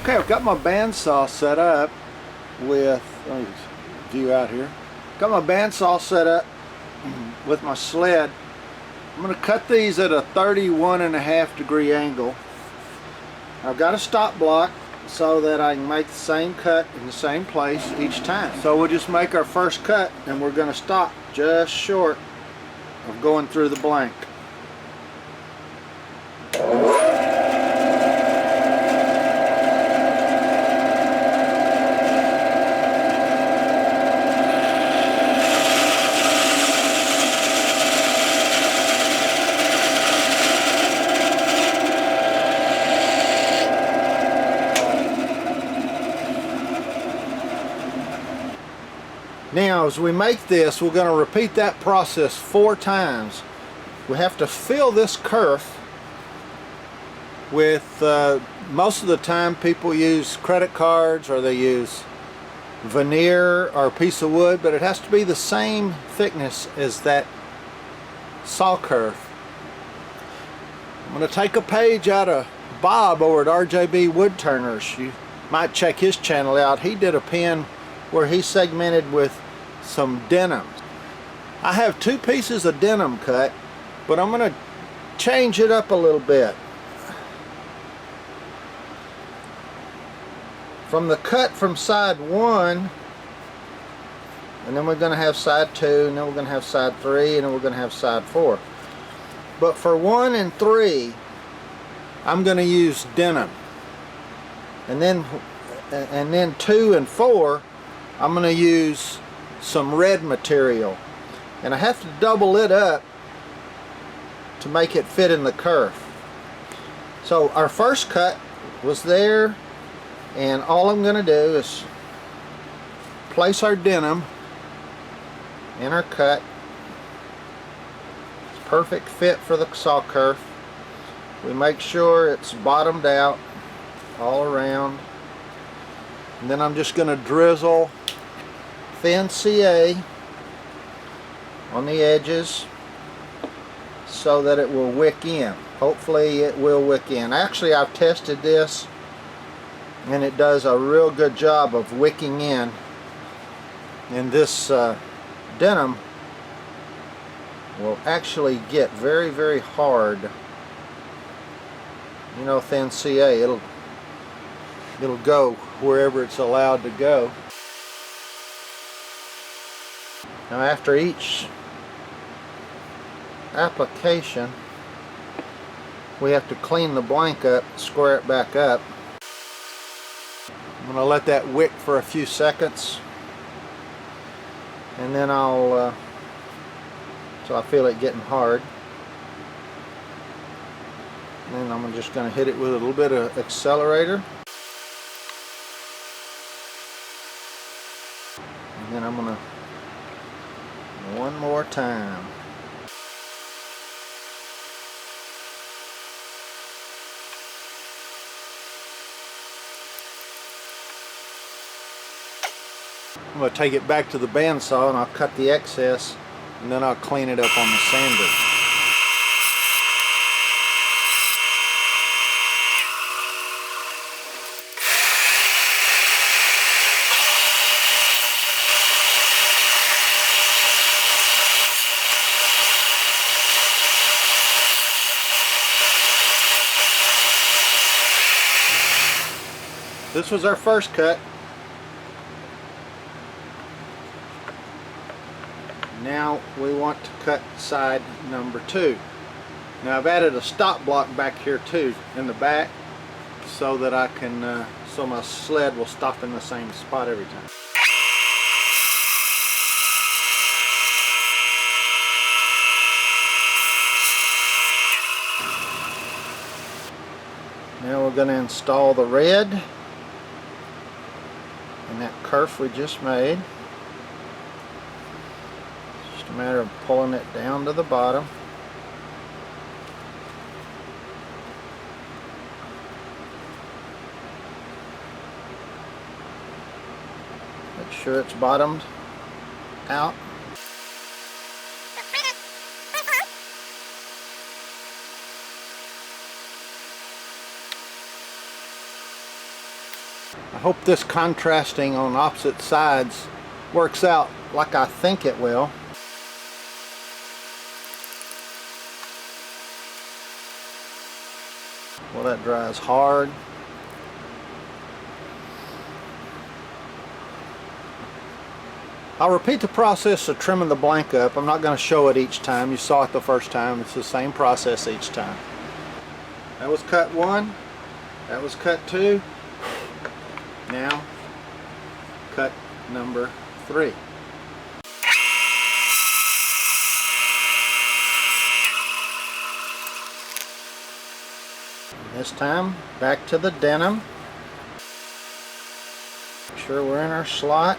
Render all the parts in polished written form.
Okay, I've got my bandsaw set up with, let me view out here. Got my bandsaw set up with my sled. I'm going to cut these at a 31.5 degree angle. I've got a stop block so that I can make the same cut in the same place each time. So we'll just make our first cut and we're going to stop just short of going through the blank. Now as we make this, we're going to repeat that process 4 times. We have to fill this kerf with, most of the time people use credit cards or they use veneer or a piece of wood, but it has to be the same thickness as that saw kerf. I'm going to take a page out of Bob over at RJB Woodturners. You might check his channel out. He did a pen where he segmented with some denim. I have 2 pieces of denim cut, but I'm going to change it up a little bit. From the cut from side 1, and then we're going to have side 2, and then we're going to have side 3, and then we're going to have side 4. But for 1 and 3, I'm going to use denim. And then 2 and 4, I'm going to use some red material, and I have to double it up to make it fit in the kerf. So our first cut was there, and all I'm going to do is place our denim in our cut. It's perfect fit for the saw kerf. We make sure it's bottomed out all around, and then I'm just going to drizzle thin CA on the edges so that it will wick in. Hopefully it will wick in. Actually, I've tested this and it does a real good job of wicking in. And this denim will actually get very, very hard. You know, thin CA, it'll go wherever it's allowed to go. Now after each application, we have to clean the blank up, square it back up. I'm going to let that wick for a few seconds, and then I'll, so I feel it getting hard. And then I'm just going to hit it with a little bit of accelerator. And then I'm going to one more time. I'm going to take it back to the bandsaw and I'll cut the excess, and then I'll clean it up on the sander. This was our first cut. Now we want to cut side number 2. Now I've added a stop block back here too in the back so that I can, so my sled will stop in the same spot every time. Now we're going to install the red in that kerf we just made. Just a matter of pulling it down to the bottom. Make sure it's bottomed out. I hope this contrasting on opposite sides works out like I think it will. Well, that dries hard. I'll repeat the process of trimming the blank up. I'm not going to show it each time. You saw it the first time. It's the same process each time. That was cut 1. That was cut 2. Now, cut number 3. This time, back to the denim. Make sure we're in our slot.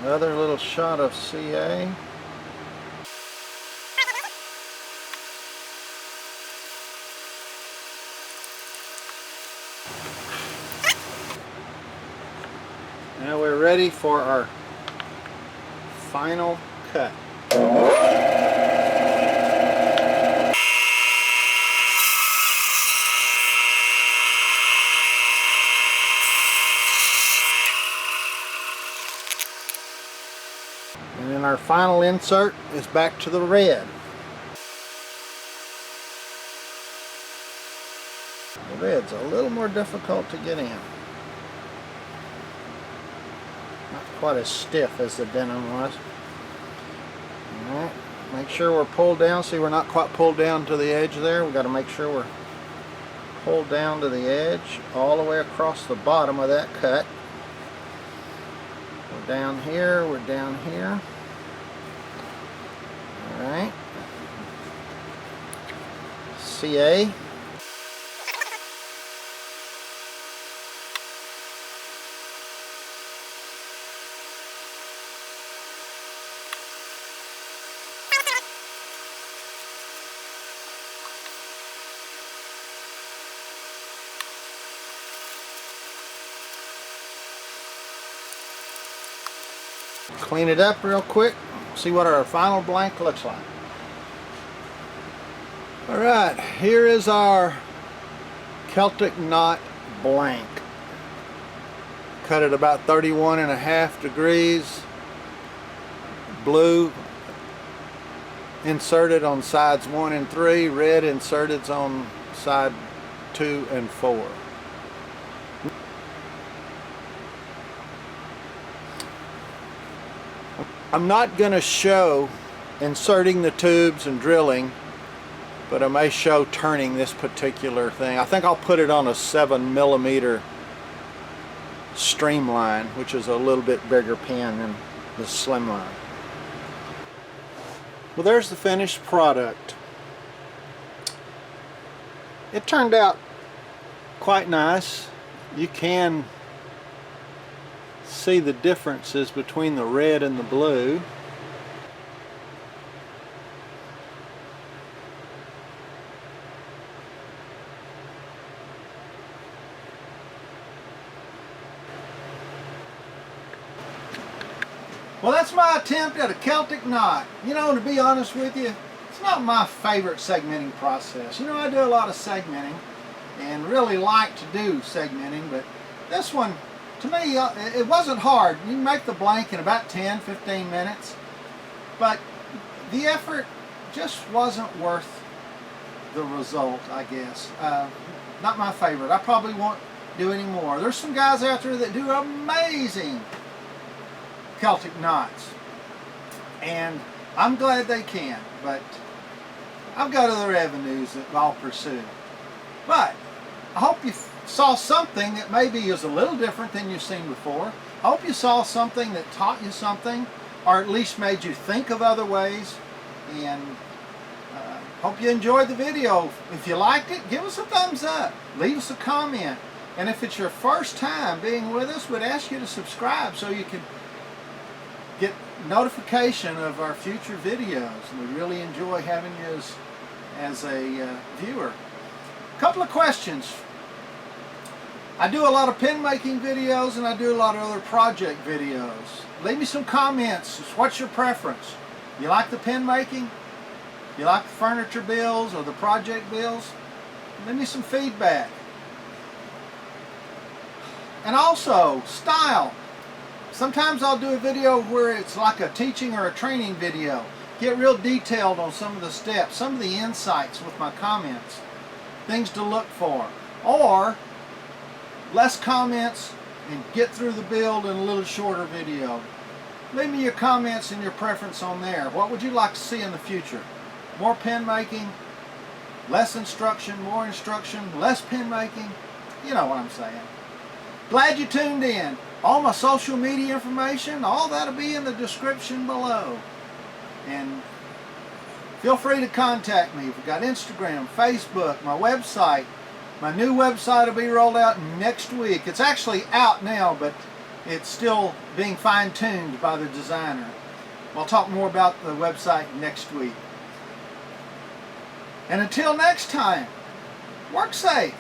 Another little shot of CA. Now we're ready for our final cut. And then our final insert is back to the red. The red's a little more difficult to get in. Not quite as stiff as the denim was. Alright, make sure we're pulled down. See, we're not quite pulled down to the edge there. We've got to make sure we're pulled down to the edge all the way across the bottom of that cut. We're down here, we're down here. Alright. CA. Clean it up real quick, see what our final blank looks like. Alright, here is our Celtic Knot blank. Cut at about 31.5 degrees. Blue inserted on sides 1 and 3, red inserted on side 2 and 4. I'm not going to show inserting the tubes and drilling, but I may show turning this particular thing. I think I'll put it on a 7mm streamline, which is a little bit bigger pen than the slimline. Well, there's the finished product. It turned out quite nice. You can see the differences between the red and the blue. Well, that's my attempt at a Celtic knot. You know, to be honest with you, it's not my favorite segmenting process. You know, I do a lot of segmenting and really like to do segmenting, but this one, to me, it wasn't hard. You can make the blank in about 10-15 minutes, but the effort just wasn't worth the result, I guess. Not my favorite. I probably won't do any more. There's some guys out there that do amazing Celtic knots, and I'm glad they can, but I've got other avenues that I'll pursue. But I hope you saw something that maybe is a little different than you've seen before. I hope you saw something that taught you something, or at least made you think of other ways, and hope you enjoyed the video. If you liked it, give us a thumbs up, leave us a comment, and if it's your first time being with us, we'd ask you to subscribe so you can get notification of our future videos. We really enjoy having you as a viewer. A couple of questions. I do a lot of pen making videos and I do a lot of other project videos. Leave me some comments. What's your preference? You like the pen making? You like the furniture builds or the project builds? Leave me some feedback. And also, style. Sometimes I'll do a video where it's like a teaching or a training video. Get real detailed on some of the steps, some of the insights with my comments. Things to look for. Or less comments and get through the build in a little shorter video. Leave me your comments and your preference on there. What would you like to see in the future? More pen making, less instruction, more instruction, less pen making? You know what I'm saying. Glad you tuned in. All my social media information, all that'll be in the description below. And feel free to contact me. We've got Instagram, Facebook, my website. My new website will be rolled out next week. It's actually out now, but it's still being fine-tuned by the designer. I'll talk more about the website next week. And until next time, work safe.